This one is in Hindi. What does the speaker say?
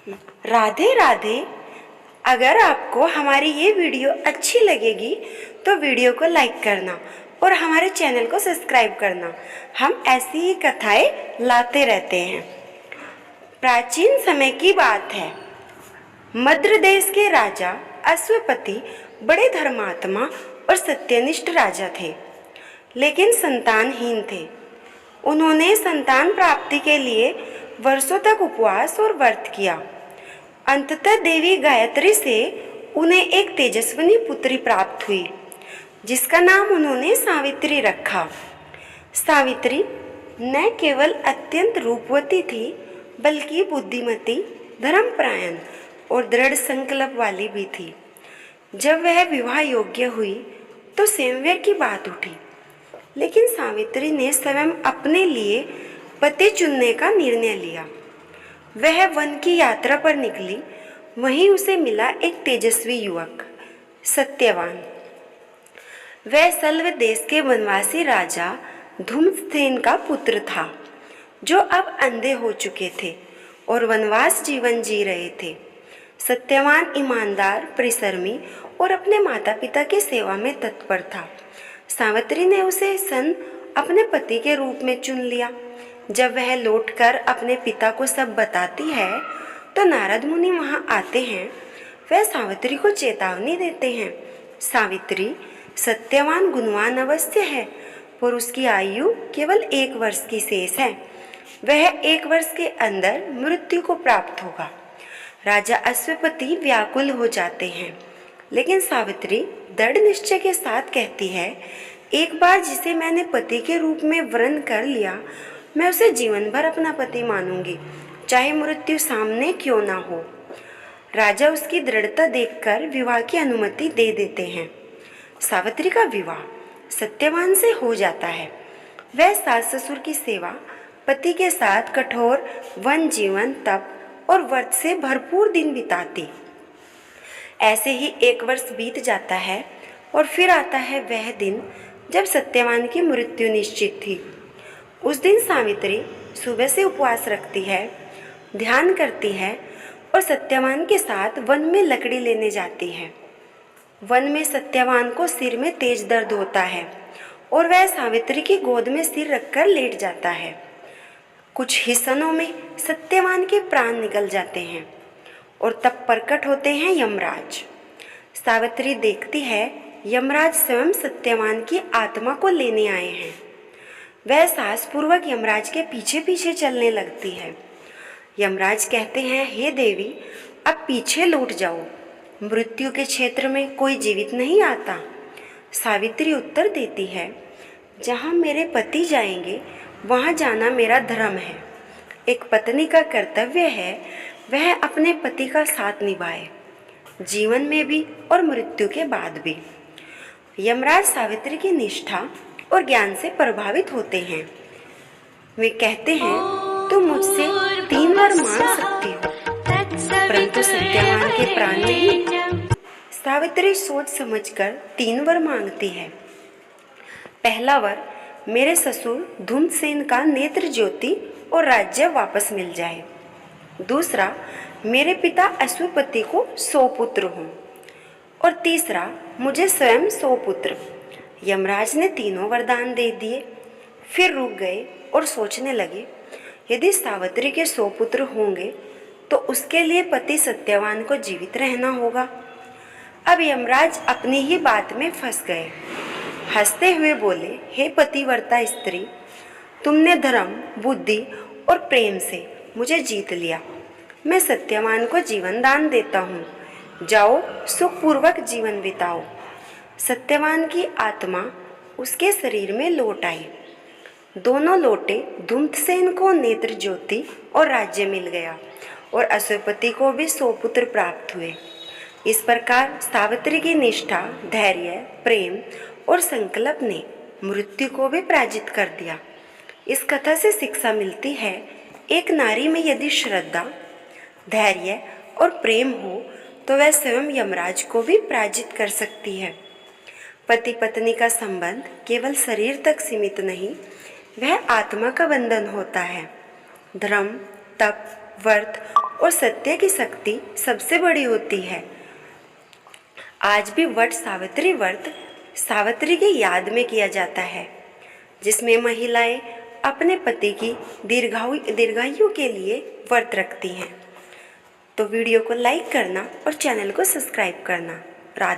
राधे राधे। अगर आपको हमारी ये वीडियो अच्छी लगेगी तो वीडियो को लाइक करना और हमारे चैनल को सब्सक्राइब करना। हम ऐसी ही कथाएं लाते रहते हैं। प्राचीन समय की बात है। मद्र देश के राजा अश्वपति बड़े धर्मात्मा और सत्यनिष्ठ राजा थे, लेकिन संतानहीन थे। उन्होंने संतान प्राप्ति के लिए वर्षों तक उपवास और व्रत किया। अंततः देवी गायत्री से उन्हें एक तेजस्विनी पुत्री प्राप्त हुई, जिसका नाम उन्होंने सावित्री रखा। सावित्री न केवल अत्यंत रूपवती थी, बल्कि बुद्धिमती, धर्मपरायण और दृढ़ संकल्प वाली भी थी। जब वह विवाह योग्य हुई तो स्वयंवर की बात उठी, लेकिन सावित्री ने स्वयं अपने लिए पति चुनने का निर्णय लिया। वह वन की यात्रा पर निकली। वहीं उसे मिला एक तेजस्वी युवक, सत्यवान। वह सल्व देश के वनवासी राजा धूम्रसेन का पुत्र था, जो अब अंधे हो चुके थे और वनवास जीवन जी रहे थे। सत्यवान ईमानदार, परिश्रमी और अपने माता पिता की सेवा में तत्पर था। सावित्री ने उसे अपने पति के रूप में चुन लिया। जब वह लौटकर अपने पिता को सब बताती है तो नारद मुनि वहां आते हैं। वह सावित्री को चेतावनी देते हैं। सावित्री, सत्यवान गुणवान अवश्य है, पर उसकी आयु केवल 1 वर्ष की शेष है। वह 1 वर्ष के अंदर मृत्यु को प्राप्त होगा। राजा अश्वपति व्याकुल हो जाते हैं, लेकिन सावित्री दृढ़ निश्चय के साथ कहती है, एक बार जिसे मैंने पति के रूप में वर्ण कर लिया, मैं उसे जीवन भर अपना पति मानूंगी, चाहे मृत्यु सामने क्यों ना हो। राजा उसकी दृढ़ता देखकर विवाह की अनुमति दे देते हैं। सावित्री का विवाह सत्यवान से हो जाता है। वह सास ससुर की सेवा, पति के साथ कठोर वन जीवन, तप और व्रत से भरपूर दिन बिताती। ऐसे ही 1 वर्ष बीत जाता है और फिर आता है वह दिन जब सत्यवान की मृत्यु निश्चित थी। उस दिन सावित्री सुबह से उपवास रखती है, ध्यान करती है और सत्यवान के साथ वन में लकड़ी लेने जाती है। वन में सत्यवान को सिर में तेज दर्द होता है और वह सावित्री की गोद में सिर रखकर लेट जाता है। कुछ ही क्षणों में सत्यवान के प्राण निकल जाते हैं और तब प्रकट होते हैं यमराज। सावित्री देखती है यमराज स्वयं सत्यवान की आत्मा को लेने आए हैं। वह साहसपूर्वक यमराज के पीछे पीछे चलने लगती है। यमराज कहते हैं, हे देवी, अब पीछे लौट जाओ, मृत्यु के क्षेत्र में कोई जीवित नहीं आता। सावित्री उत्तर देती है, जहाँ मेरे पति जाएंगे वहाँ जाना मेरा धर्म है। एक पत्नी का कर्तव्य है वह अपने पति का साथ निभाए, जीवन में भी और मृत्यु के बाद भी। यमराज सावित्री की निष्ठा और ज्ञान से प्रभावित होते हैं। वे कहते हैं, तुम मुझसे 3 वर मांग सकती हो, परंतु सत्यवान के प्राण नहीं। सावित्री सोच समझकर 3 वर मांगती है। पहला वर, मेरे ससुर धूम्रसेन का नेत्र ज्योति और राज्य वापस मिल जाए। दूसरा, मेरे पिता अश्वपति को 100 पुत्र हों। और तीसरा, मुझे स्वयं 100 पुत्र। यमराज ने तीनों वरदान दे दिए, फिर रुक गए और सोचने लगे, यदि सावित्री के 100 पुत्र होंगे तो उसके लिए पति सत्यवान को जीवित रहना होगा। अब यमराज अपनी ही बात में फंस गए। हंसते हुए बोले, हे पतिव्रता स्त्री, तुमने धर्म, बुद्धि और प्रेम से मुझे जीत लिया। मैं सत्यवान को जीवन दान देता हूँ। जाओ, सुखपूर्वक जीवन बिताओ। सत्यवान की आत्मा उसके शरीर में लौट आई। दोनों लौटे। धूम्रसेन को नेत्र ज्योति और राज्य मिल गया और अश्वपति को भी 100 पुत्र प्राप्त हुए। इस प्रकार सावित्री की निष्ठा, धैर्य, प्रेम और संकल्प ने मृत्यु को भी पराजित कर दिया। इस कथा से शिक्षा मिलती है, एक नारी में यदि श्रद्धा, धैर्य और प्रेम हो तो वह स्वयं यमराज को भी पराजित कर सकती है। पति पत्नी का संबंध केवल शरीर तक सीमित नहीं, वह आत्मा का बंधन होता है। धर्म, तप व्रत और सत्य की शक्ति सबसे बड़ी होती है। आज भी वट सावित्री व्रत सावित्री की याद में किया जाता है, जिसमें महिलाएं अपने पति की दीर्घायु के लिए व्रत रखती हैं। तो वीडियो को लाइक करना और चैनल को सब्सक्राइब करना। राधे।